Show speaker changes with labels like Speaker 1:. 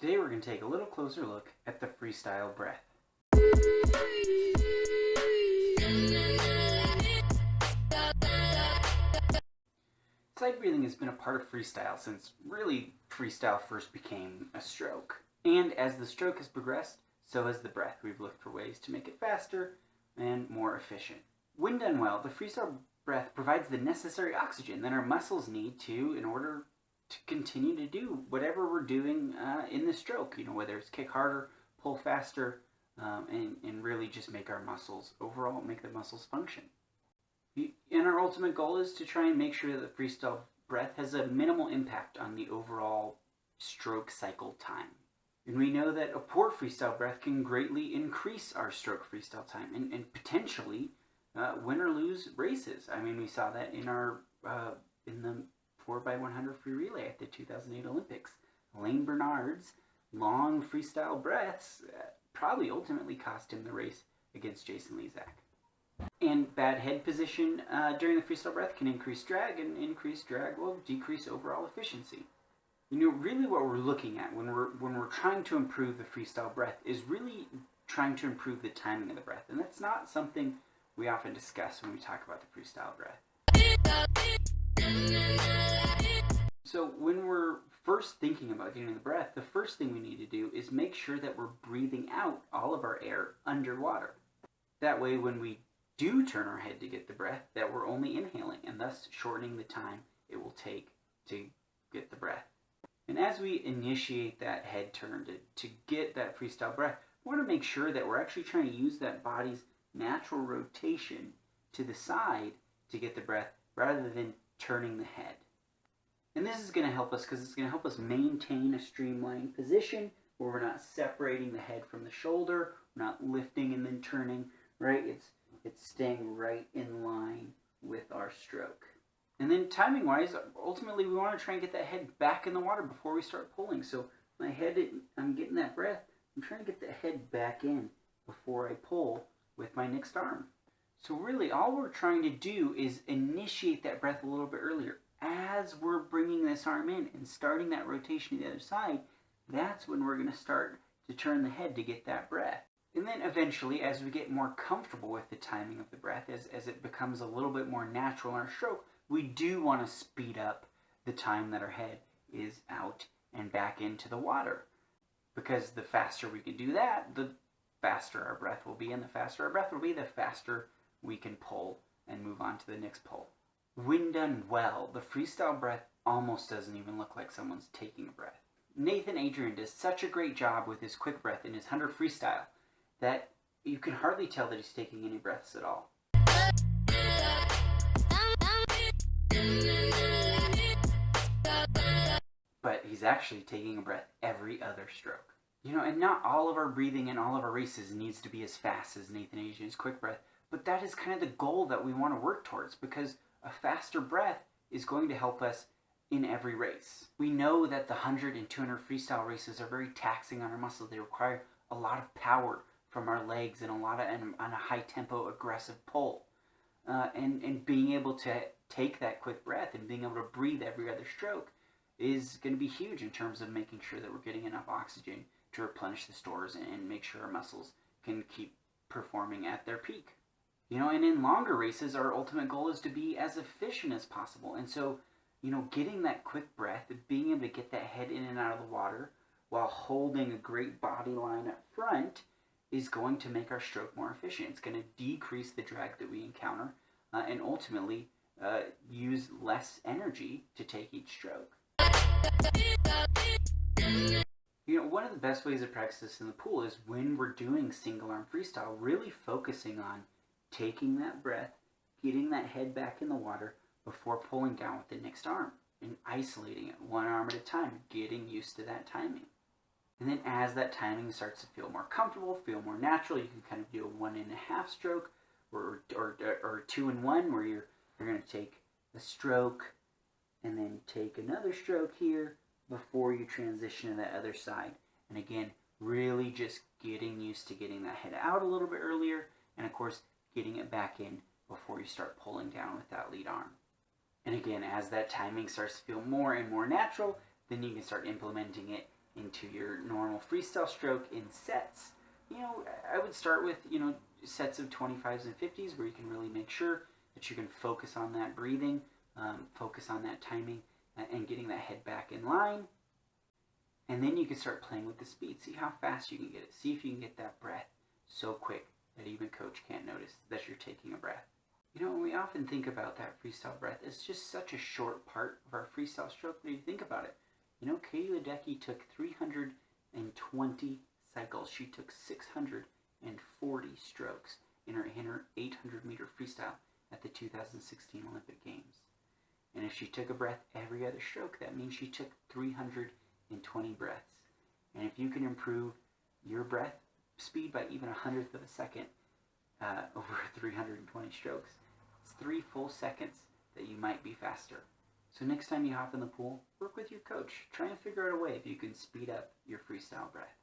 Speaker 1: Today we're going to take a little closer look at the freestyle breath. Side breathing has been a part of freestyle since really freestyle first became a stroke. And as the stroke has progressed, so has the breath. We've looked for ways to make it faster and more efficient. When done well, the freestyle breath provides the necessary oxygen that our muscles need in order to continue to do whatever we're doing in the stroke, whether it's kick harder, pull faster, and really just make our muscles, overall make the muscles function. And our ultimate goal is to try and make sure that the freestyle breath has a minimal impact on the overall stroke cycle time. And we know that a poor freestyle breath can greatly increase our stroke freestyle time and potentially win or lose races. I mean, we saw that in the 4x100 free relay at the 2008 Olympics. Lane Bernard's long freestyle breaths probably ultimately cost him the race against Jason Lezak. And bad head position during the freestyle breath can increase drag, and increased drag will decrease overall efficiency. Really what we're looking at when we're trying to improve the freestyle breath is really trying to improve the timing of the breath. And that's not something we often discuss when we talk about the freestyle breath. So when we're first thinking about getting the breath, the first thing we need to do is make sure that we're breathing out all of our air underwater. That way when we do turn our head to get the breath, that we're only inhaling and thus shortening the time it will take to get the breath. And as we initiate that head turn to get that freestyle breath, we want to make sure that we're actually trying to use that body's natural rotation to the side to get the breath rather than turning the head. And this is going to help us because it's going to help us maintain a streamlined position where we're not separating the head from the shoulder, we're not lifting and then turning, right? It's staying right in line with our stroke. And then timing wise, ultimately we want to try and get that head back in the water before we start pulling. So my head, I'm getting that breath, I'm trying to get the head back in before I pull with my next arm. So really all we're trying to do is initiate that breath a little bit earlier. As we're bringing this arm in and starting that rotation to the other side, that's when we're going to start to turn the head to get that breath. And then eventually, as we get more comfortable with the timing of the breath, as it becomes a little bit more natural in our stroke, we do want to speed up the time that our head is out and back into the water. Because the faster we can do that, the faster our breath will be, and the faster our breath will be, the faster we can pull and move on to the next pull. When done well, the freestyle breath almost doesn't even look like someone's taking a breath. Nathan Adrian does such a great job with his quick breath in his 100 freestyle that you can hardly tell that he's taking any breaths at all. But he's actually taking a breath every other stroke. And not all of our breathing in all of our races needs to be as fast as Nathan Adrian's quick breath, but that is kind of the goal that we want to work towards, because a faster breath is going to help us in every race. We know that the 100 and 200 freestyle races are very taxing on our muscles. They require a lot of power from our legs and on a high tempo aggressive pull. And being able to take that quick breath and being able to breathe every other stroke is going to be huge in terms of making sure that we're getting enough oxygen to replenish the stores and make sure our muscles can keep performing at their peak. And in longer races, our ultimate goal is to be as efficient as possible. And so, getting that quick breath, being able to get that head in and out of the water while holding a great body line up front is going to make our stroke more efficient. It's going to decrease the drag that we encounter and ultimately use less energy to take each stroke. One of the best ways to practice this in the pool is when we're doing single arm freestyle, really focusing on taking that breath, getting that head back in the water before pulling down with the next arm and isolating it one arm at a time, getting used to that timing. And then as that timing starts to feel more comfortable, feel more natural, you can kind of do a 1.5 stroke or 2 in 1, where you're going to take a stroke and then take another stroke here before you transition to that other side. And again, really just getting used to getting that head out a little bit earlier, and of course getting it back in before you start pulling down with that lead arm. And again, as that timing starts to feel more and more natural, then you can start implementing it into your normal freestyle stroke in sets. I would start with, sets of 25s and 50s where you can really make sure that you can focus on that breathing, focus on that timing, and getting that head back in line. And then you can start playing with the speed. See how fast you can get it. See if you can get that breath so quick that even coach can't notice that you're taking a breath. We often think about that freestyle breath, it's just such a short part of our freestyle stroke, but you think about it. Katie Ledecky took 320 cycles. She took 640 strokes in her 800-meter freestyle at the 2016 Olympic Games. And if she took a breath every other stroke, that means she took 320 breaths. And if you can improve your breath speed by even 1/100 of a second over 320 strokes, it's 3 full seconds that you might be faster. So next time you hop in the pool, work with your coach. Try and figure out a way if you can speed up your freestyle breath.